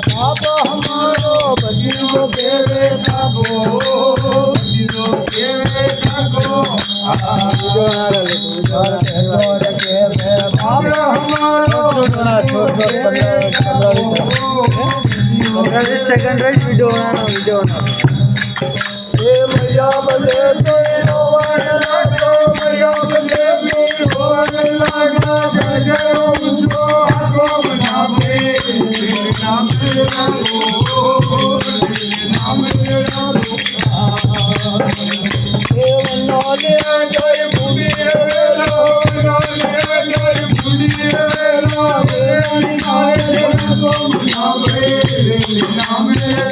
बाप हमारो बजियो देवे थाको बजियो देवे थाको बाप हमारो 15 सेकंड वीडियो बनाना मैया बजे तो रोवन लागो मैया बजे तो रोवन लागा जगरो मुझको आगो बनावे नाम तेरा लो नाम तेरा लो ए वनोले जय बुढ़िए लो वनोले जय बुढ़िए लो नाम तेरा लो नाम तेरा